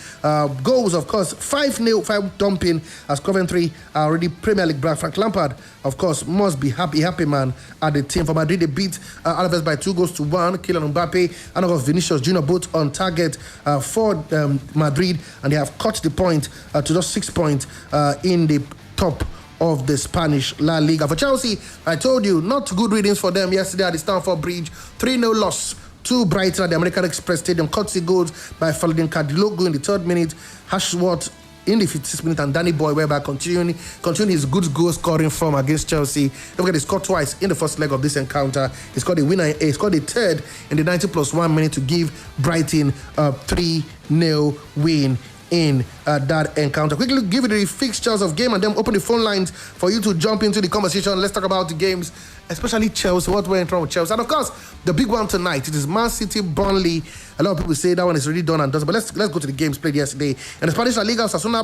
Goals, of course, 5-0, 5 dumping as Coventry are already Premier League brand. Frank Lampard, of course, must be happy man at the team. For Madrid, they beat Alaves by 2-1. Kylian Mbappe and, of course, Vinicius Junior both on target for Madrid, and they have cut the point to just 6 points in the top of the Spanish La Liga. For Chelsea, I told you, not good readings for them yesterday at the Stamford Bridge. 3-0 loss to Brighton at the American Express Stadium. Courtesy goals by Faladin Cardilogo in the 3rd minute, Ashworth in the 56th minute, and Danny Boy whereby continuing his good goal scoring form against Chelsea. Don't forget, he scored twice in the first leg of this encounter. He scored a winner. He scored a third in the 90+1 minute to give Brighton a 3-0 win in that encounter. Quickly give you the fixtures of game and then open the phone lines for you to jump into the conversation. Let's talk about the games, especially Chelsea, what went wrong with Chelsea. And of course, the big one tonight, it is Man City, Burnley. A lot of people say that one is already done and done, but let's go to the games played yesterday. And the Spanish La Liga, Osasuna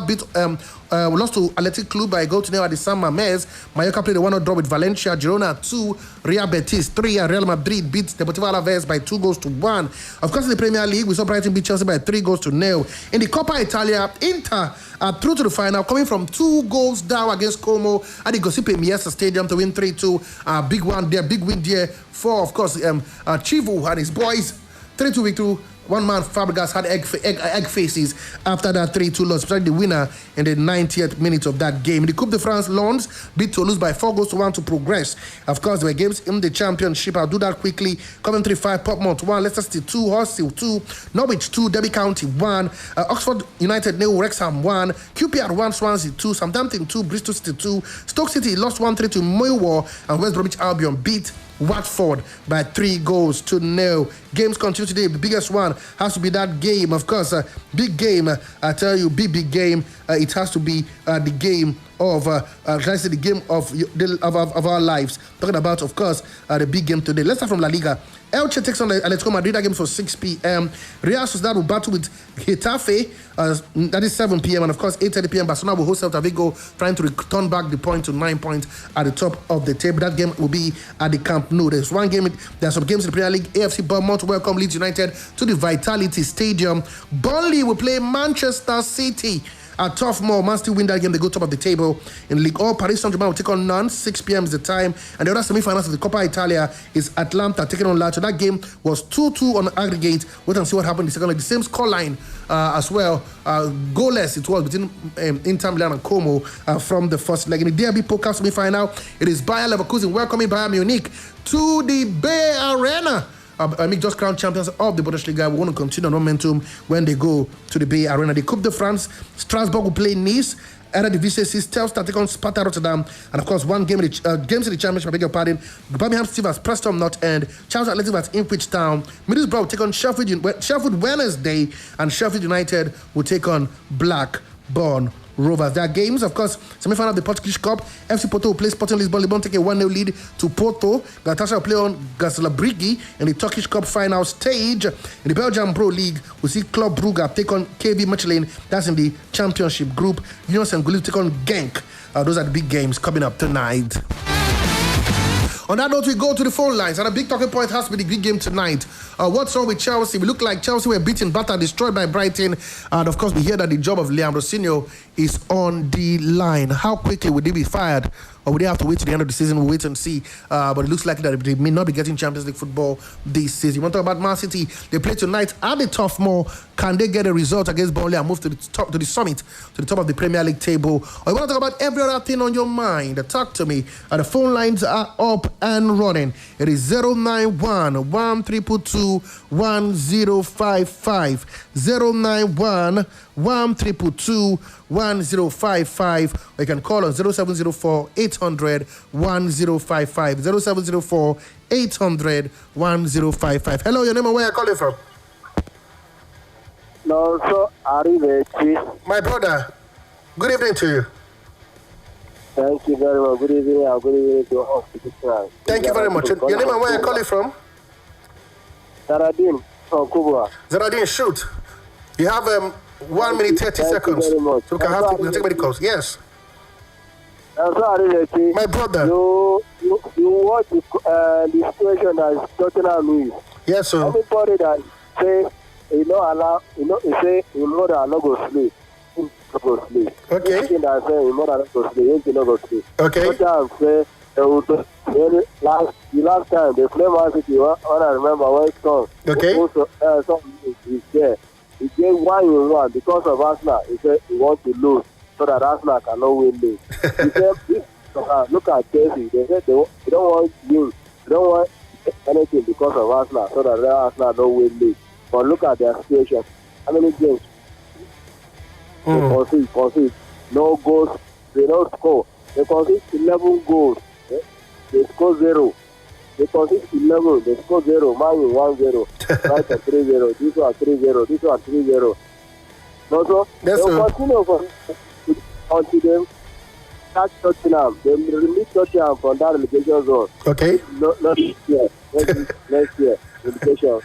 lost to Athletic Club by a goal to nil at the San Mamés. Mallorca played a 1-0 draw with Valencia. Girona 2, Real Betis 3, and Real Madrid beat Deportivo Alaves by 2-1. Of course, in the Premier League, we saw Brighton beat Chelsea by 3-0. In the Coppa Italia, Inter are through to the final, coming from 2 goals down against Como at the Giuseppe Meazza Stadium to win 3-2. Big win there for, of course, Chivo and his boys. 3-2 victory. One man, Fabregas, had egg faces after that 3-2 loss, especially the winner in the 90th minute of that game. In the Coupe de France, Lens beat Toulouse by 4-1 to progress. Of course, there were games in the championship. I'll do that quickly. Coventry 5, Portsmouth 1, Leicester City 2, Hull 2, Norwich 2, Derby County 1, Oxford United 0, Wrexham 1, QPR 1, Swansea 2, Southampton 2, Bristol City 2, Stoke City lost 1-3 to Millwall, and West Bromwich Albion beat Watford by 3-0. Games continue today. The biggest one has to be that game, of course. Big game. I tell you, big game. It has to be the game of the game of our lives. Talking about, of course, the big game today. Let's start from La Liga. Elche takes on Atletico Madrid. That game for 6 p.m. Real Sociedad will battle with Getafe. That is 7 p.m. And of course, 8:30 p.m. Barcelona will host Celta Vigo, trying to return back the point to 9 points at the top of the table. That game will be at the Camp Nou. There's one game. There are some games in the Premier League. AFC Bournemouth welcome Leeds United to the Vitality Stadium. Burnley will play Manchester City. A tough more. Man City win that game. They go top of the table. In Ligue 1, Paris Saint-Germain will take on Nantes. 6 p.m. is the time. And the other semi-finals of the Coppa Italia is Atlanta taking on Lazio. That game was 2-2 on aggregate. Wait and see what happened in the second leg. The same scoreline as well. Goalless it was between Inter Milan and Como from the first leg. In the DRB Pokal semi-final, it is Bayer Leverkusen welcoming Bayern Munich to the Bay Arena. Just crowned champions of the Bundesliga. We want to continue on momentum when they go to the Bay Arena. The Coupe de France, Strasbourg will play Nice. Eredivisie sees Telstar take on Sparta Rotterdam. And of course, one game in the games in the championship, I beg your pardon. Birmingham City vs Preston North End. Charles Athletic vs Ipswich Town. Middlesbrough will take on Sheffield Wednesday. And Sheffield United will take on Blackburn Rovers. There are games, of course, semi-final of the Portuguese Cup. FC Porto will play Sporting Lisbon. Lisbon take a 1-0 lead to Porto. Galatasaray will play on Gazlabrigi in the Turkish Cup final stage. In the Belgian Pro League, we see Club Brugge take on KV Mechelen. That's in the championship group. Union Saint-Gilloise take on Genk. Those are the big games coming up tonight. On that note, we go to the phone lines, and a big talking point has to be the big game tonight. What's wrong with Chelsea? We look like Chelsea were beaten, battered, destroyed by Brighton, and of course we hear that the job of Liam Rosinho is on the line. How quickly would they be fired, or would they have to wait to the end of the season? We'll wait and see. But it looks like that they may not be getting Champions League football this season. You want to talk about Man City? They play tonight at the Turf Moor. Can they get a result against Burnley and move to the top, to the summit, to the top of the Premier League table? Or you want to talk about every other thing on your mind? Talk to me. The phone lines are up and running. It is 091 1322 1055 091 1322 1055. Or you can call on 0704 800 1055 0704 800 1055. Hello, your name and where are you calling from? No, so arrivederci. My brother, good evening to you. Thank you very much. Good evening and good evening to all. Thank you very much. Your name and where are you calling from? Zaradin from Kubwa. Zaradin, shoot. You have 1 minute 30 seconds. Thank you very much. So we can take many calls. Yes. I'm sorry, My brother. You watch the situation that Tottenham is. Yes, sir. Anybody that say he say his mother not go sleep. He not go sleep. Okay. Anything that say his mother not go sleep, he not go sleep. Okay. Tottenham say the last time they play Man City, I remember when Son. Okay. Also, Son is there. He gave 1-1 because of Arsenal. He said he wants to lose so that Arsenal cannot win this. He said, look at Chelsea. They said they don't want win. They don't want anything because of Arsenal so that Arsenal don't win this. But look at their situation. How many games? They concede. No goals. They don't score. They concede 11 goals. They score 0. They concede 11. They score 0. Man U 1-0. Right at 3-0. This one 3-0. This one 3-0. Also, yes, they will continue until them catch Tottenham. They release Tottenham from that relegation zone. Okay. Not this year. Next year. Relegation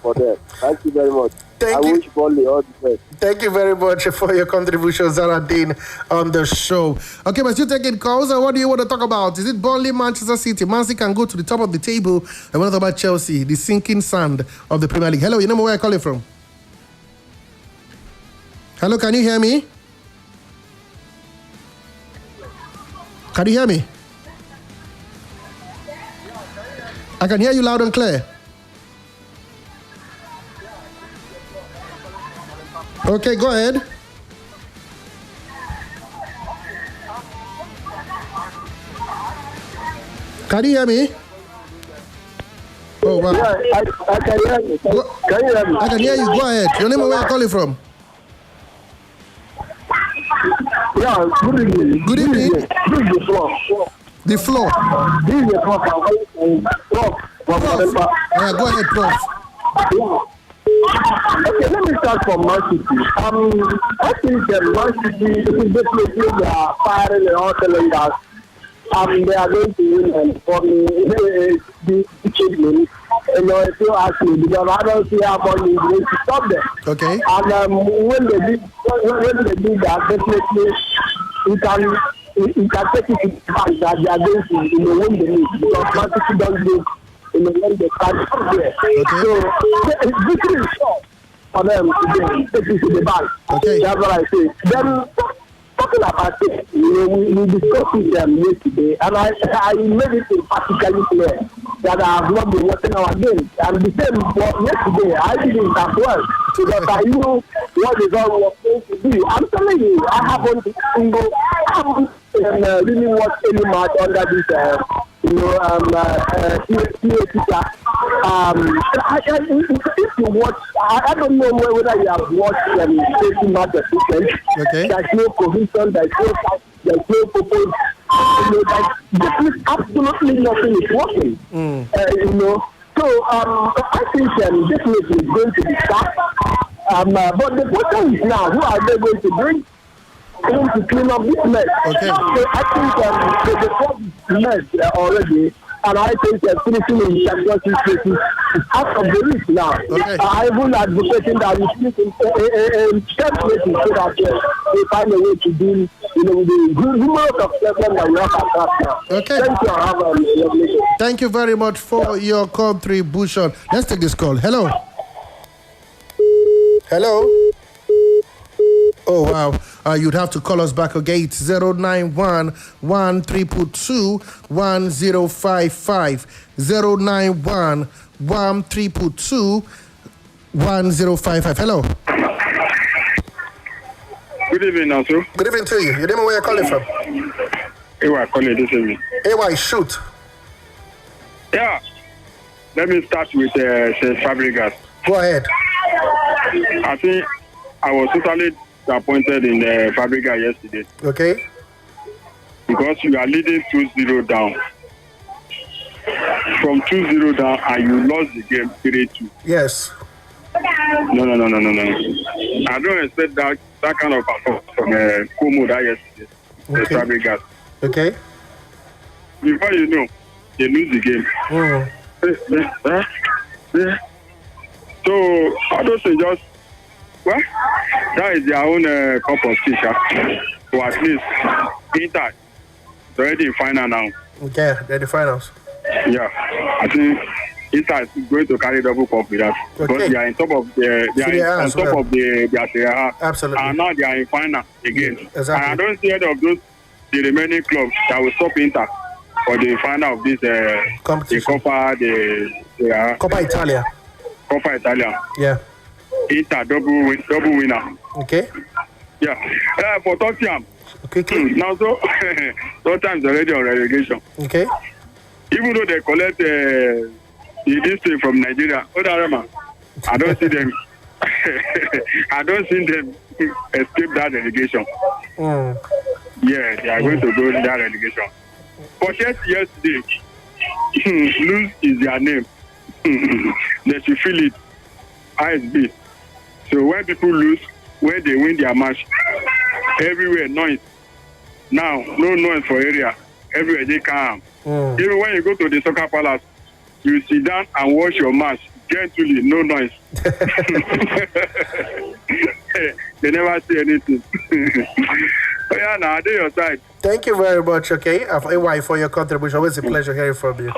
for them. Thank you very much. I wish Burnley all the best. Thank you very much for your contribution, Zaradin, on the show. Okay, but still taking calls. What do you want to talk about? Is it Burnley, Manchester City? Man City can go to the top of the table. I want to talk about Chelsea, the sinking sand of the Premier League. Hello, you know where I'm calling from? Hello, can you hear me? Can you hear me? I can hear you loud and clear. Okay, go ahead. Can you hear me? Oh, wow. Yeah, I can hear you. Can you hear me? I can hear you. Go ahead. Your name and where you calling from? Yeah, good evening. Good evening. This is the floor. The floor. This is the floor. Yeah, go ahead, Prof. Okay, let me start from Man City. I think that Man City is definitely they are firing and all cylinders. They are going to win, and for me, the achievement, if you ask me, because I don't see how money is going to stop them. Okay. And when they do that, definitely you can take it to the fact that they are going to win the league, because Man City don't do in the end they can't there. Okay. So victory is short for them to take it to the bank. Okay. That's what I say. Then talking about it, we discussed with them yesterday, and I made it practically clear that I have not been watching our games. And the same for yesterday, I didn't as well, because I knew what the goal was going to be. I'm telling you, I haven't really watched any match under this if you watch, I don't know whether you have watched Chelsea match of weekend. Okay. There's no cohesion, there's no purpose. There's absolutely nothing is working. So I think definitely it's going to be tough. But the question is now, who are they going to bring to clean up this mess? Okay. So I think the problem mess already, and I think finishing in championship races is out of the reach now. Okay. I even advocating that we finish in championship races so that we find a way to deal with the numerous of problems that we have at that now. Okay. Thank you. Have a lovely day. Thank you very much for your contribution. Let's take this call. Hello. Hello. Oh, wow. You'd have to call us back again. It's 091 1322 1055. 091 1322 1055. Hello. Good evening, Nasu. Good evening to you. Your name and where you're calling from? AY calling this evening. AY, shoot. Yeah. Let me start with St. Fabregas. Go ahead. I think I was totally disappointed in Fabregas yesterday. Okay. Because you are leading 2-0 down. From 2-0 down and you lost the game 3-2. Yes. No. I don't expect that kind of performance from Como that yesterday. Okay. Fabregas. Okay. Before you know, they lose the game. So all those things just, that is their own cup of tea. So at least Inter It's already in final now. Okay, they're the finals. Yeah, I think Inter is going to carry double cup with that because they are on top of their Serie A. Absolutely. And now they are in final again. Exactly. And I don't see any of those the remaining clubs that will stop Inter for the final of this competition. The Coppa Italia. Coppa Italia. Yeah. Inter double winner. Okay. Yeah. For Tottenham. Okay. Now so Tottenham is already on relegation. Okay. Even though they collect this thing from Nigeria, I don't see them. I don't see them escape that relegation. Yeah, they are going to go in that relegation. But yesterday, lose is their name. They should feel it. ISB. So when people lose, when they win their match, everywhere noise. Now, no noise for area. Everywhere they calm. Even when you go to the soccer palace, you sit down and watch your match gently, no noise. They never say anything. Oh yeah, now they're your side. Thank you very much, okay, AY, for your contribution. Always a pleasure hearing from you.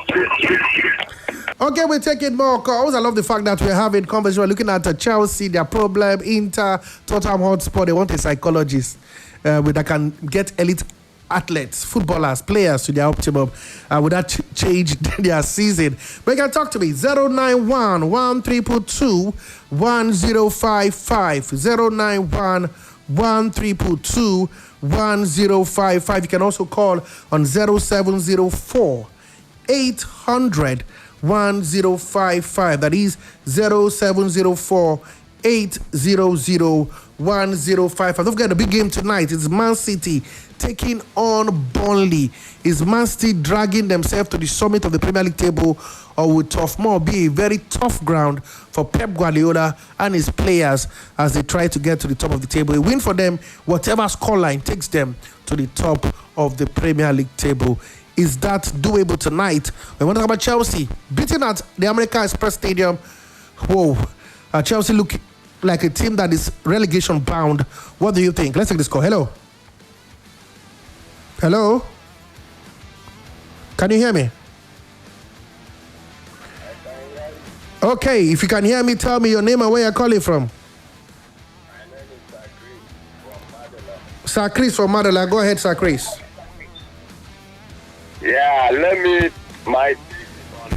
Okay, we're taking more calls. I love the fact that we're having conversation. We're looking at Chelsea, their problem, Inter, Tottenham Hotspur. They want a psychologist that can get elite athletes, footballers, players to their optimum. Would that change their season? But you can talk to me. 091 1322 1055. 091 1322 1055. You can also call on 0704 800 1055. That is 0704 800 1055. Don't forget the big game tonight. It's Man City taking on Burnley. Is Man City dragging themselves to the summit of the Premier League table, or will Turf Moor be a very tough ground for Pep Guardiola and his players as they try to get to the top of the table? A win for them, whatever scoreline takes them to the top of the Premier League table. Is that doable tonight? We want to talk about Chelsea beating at the American Express Stadium. Whoa, Chelsea look like a team that is relegation bound. What do you think? Let's take this call. Hello. Hello. Can you hear me? Okay, if you can hear me, tell me your name and where you're calling from. My name is Sir Chris from Madela. Go ahead, Sir Chris. Yeah, let me my on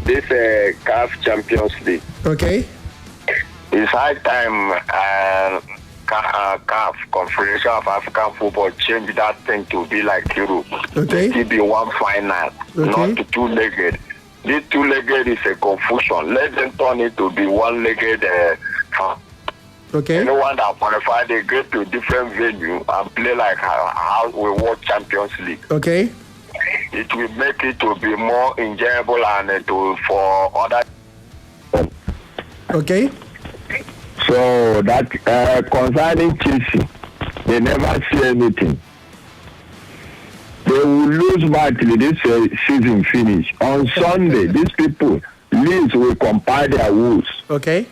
this CAF Champions League. Okay. It's high time CAF, Confederation of African Football, change that thing to be like Europe. Okay. Let it be one final, not two-legged. This two-legged is a confusion. Let them turn it to be one-legged. Okay. Anyone that qualified, they go to different venue and play like how we watch Champions League. Okay. It will make it to be more enjoyable and for other. Okay. So that concerning Chelsea, they never see anything. They will lose match till this season finish. On Sunday, these people, Leeds will compile their woes. Okay.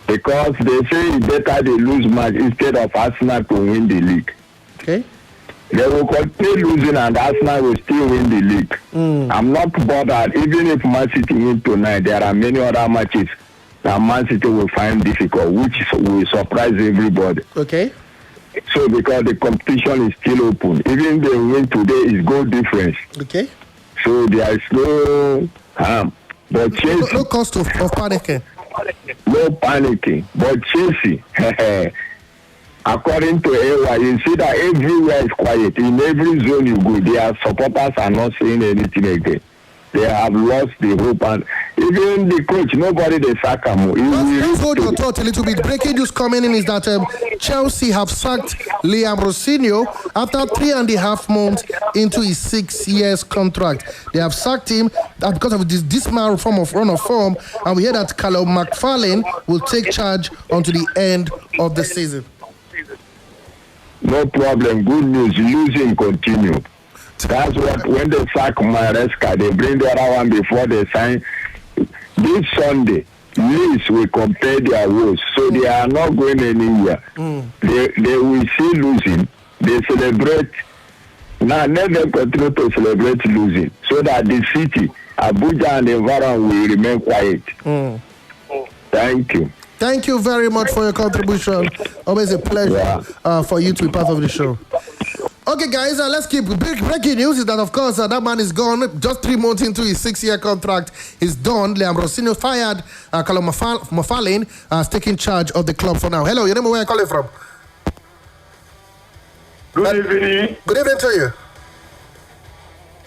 Because they say it's better they lose match instead of Arsenal to win the league. Okay. They will continue losing and Arsenal will still win the league. I'm not bothered. Even if Man City win tonight, there are many other matches that Man City will find difficult, which will surprise everybody. Okay. So because the competition is still open, even they win today is goal difference. Okay. So there is no harm. But Chelsea, No cost of panicking. no panicking. But Chelsea, according to AY, you see that everywhere is quiet. In every zone you go, their supporters are not saying anything again. They have lost the hope, and even the coach, nobody they sack him. Let's hold your thought a little bit. Breaking news coming in is that Chelsea have sacked Liam Rossini after 3.5 months into his 6 years contract. They have sacked him because of this dismal form of run of form, and we hear that Callum McFarlane will take charge until the end of the season. No problem. Good news. Losing continue. That's what, when they sack Maresca, they bring the other one before they sign. This Sunday, Leeds will compare their woes, so they are not going anywhere. They will see losing, they celebrate. Now let them continue to celebrate losing so that the city, Abuja and the environment will remain quiet. Thank you. Thank you very much for your contribution. Always a pleasure for you to be part of the show. Okay, guys, let's keep breaking news. Is that of course that man is gone. Just 3 months into his 6-year contract, he's done. Liam Rossino fired. Callum Mafalin is taking charge of the club for now. Hello, your name, where are you calling from? Good evening. Good evening to you.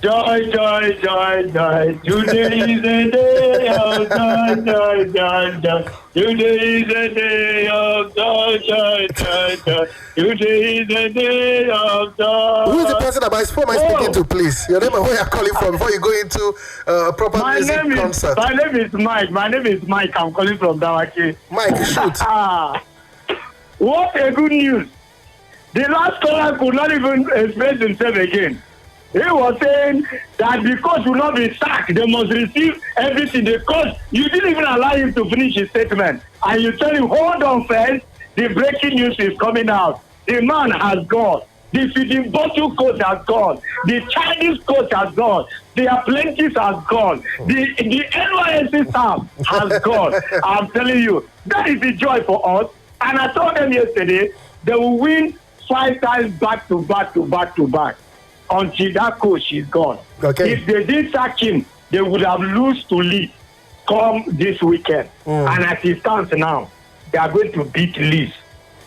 Joy, joy, joy, joy. Today is a day of joy, joy, joy, joy. Today is a day of joy, joy, joy, joy. Today is a day of joy. Who is the person that am I speaking to, please? Your name and where you're calling from before you go into a proper music concert. My name is Mike. I'm calling from Dawaki. Mike, shoot. What a good news. The last caller could not even express himself again. He was saying that the coach will not be sacked. They must receive everything. The coach, you didn't even allow him to finish his statement. And you tell him, hold on first. The breaking news is coming out. The man has gone. The feeding bottle coach has gone. The Chinese coach has gone. The apprentice has gone. The NYSC staff has gone. I'm telling you, that is the joy for us. And I told them yesterday, they will win 5 times back to back to back to back. Until that coach is gone. Okay. If they did sack him, they would have lost to Leeds come this weekend. And as it stands now, they are going to beat Leeds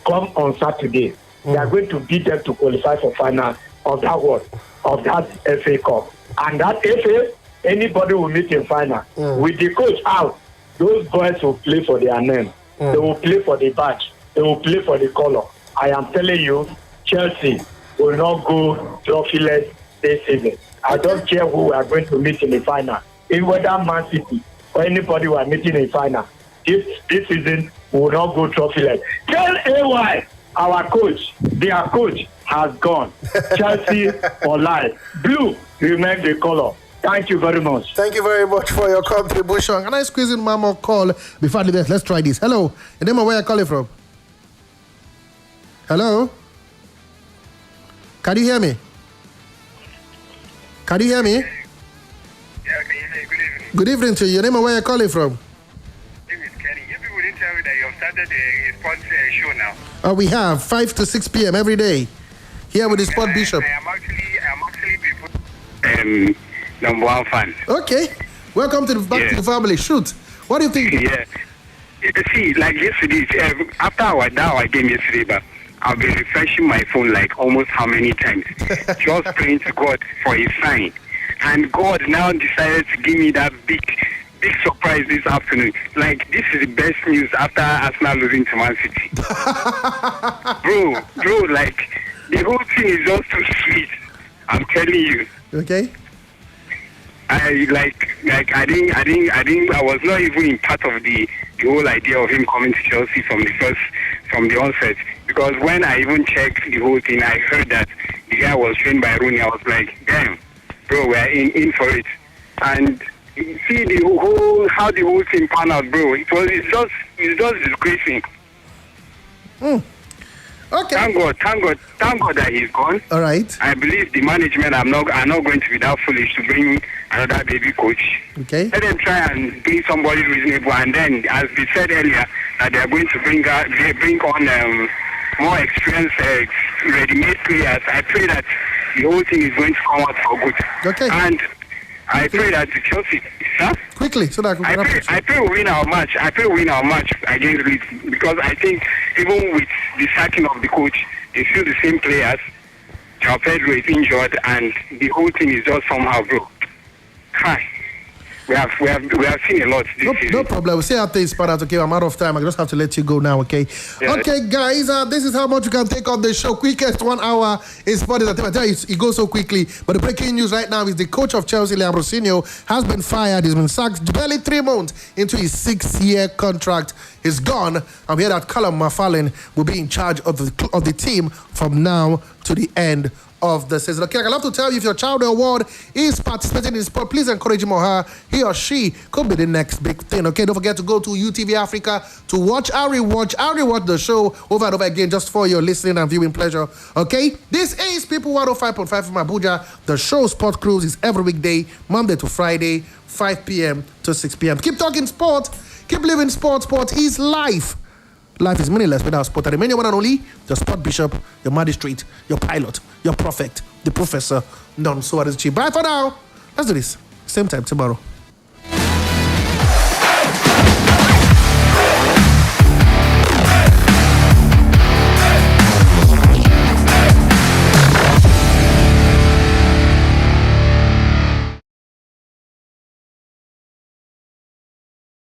come on Saturday. They are going to beat them to qualify for final of that FA Cup. And that FA, anybody will meet in final. With the coach out, those boys will play for their name. They will play for the badge. They will play for the color. I am telling you, Chelsea will not go trophyless this season. I don't care who we are going to meet in the final. If whether Man City or anybody we are meeting in the final, this season we will not go trophyless. Tell AY, our coach, their coach has gone. Chelsea for life. Blue remain the color. Thank you very much. Thank you very much for your contribution. Can I squeeze in one more call before I leave this? Let's try this. Hello. The name of where you're calling from? Hello? Can you hear me? Can you hear me? Yeah, I can hear you. Good evening. Good evening to you. Your name and where you're calling from? My name is Kenny. You people didn't tell me that you have started a sports show now. We have 5 to 6 p.m. every day here with the Sport Bishop. I'm actually people number one fan. Okay. Welcome to back to the family. Shoot. What do you think? Yeah. See, like yesterday, after our game yesterday, but I've been refreshing my phone like almost how many times, just praying to God for a sign. And God now decided to give me that big surprise this afternoon. Like, this is the best news after Arsenal losing to Man City. bro, like, the whole thing is just too sweet. I'm telling you. Okay. I was not even in part of the whole idea of him coming to Chelsea from the onset, because when I even checked the whole thing, I heard that the guy was trained by Rooney. I was like, damn, bro, we're in for it. And see how the whole thing panned out, bro. It's just disgracing. Okay. Thank God that he's gone. All right. I believe the management are not going to be that foolish to bring another baby coach. Okay. Let them try and bring somebody reasonable, and then, as we said earlier, that they are going to bring on more experienced, ready-made players. I pray that the whole thing is going to come out for good. Okay. And I pray that the Chelsea, quickly, so that I pray we win our match. I pray we win our match against Leeds, because I think even with the sacking of the coach, it's still the same players. João Pedro is injured, and the whole thing is just somehow broke. Hi. We have seen a lot this season. No problem. We'll see how things pan out. Okay, I'm out of time. I just have to let you go now. Okay. Yeah. Okay, guys. This is how much you can take on the show. Quickest 1 hour in sport. I tell you, it goes so quickly. But the breaking news right now is the coach of Chelsea, Liam Rossino, has been fired. He's been sacked barely 3 months into his 6-year contract. is gone, and we hear that Callum McFarlane will be in charge of the team from now to the end of the season. Okay, I'd love to tell you, if your child or award is participating in sport, please encourage him or her. He or she could be the next big thing. Okay, don't forget to go to UTV Africa to watch our rewatch the show over and over again, just for your listening and viewing pleasure. Okay, this is People 105.5 from Abuja. The show Sport Cruise is every weekday, Monday to Friday, 5 p.m. to 6 p.m. Keep talking sport. Keep living sport. Sport is life. Life is meaningless without sport. I remain your one and only, the sport bishop, your magistrate, your pilot, your prophet, the professor, Don Suarez Chi. Bye for now. Let's do this. Same time tomorrow.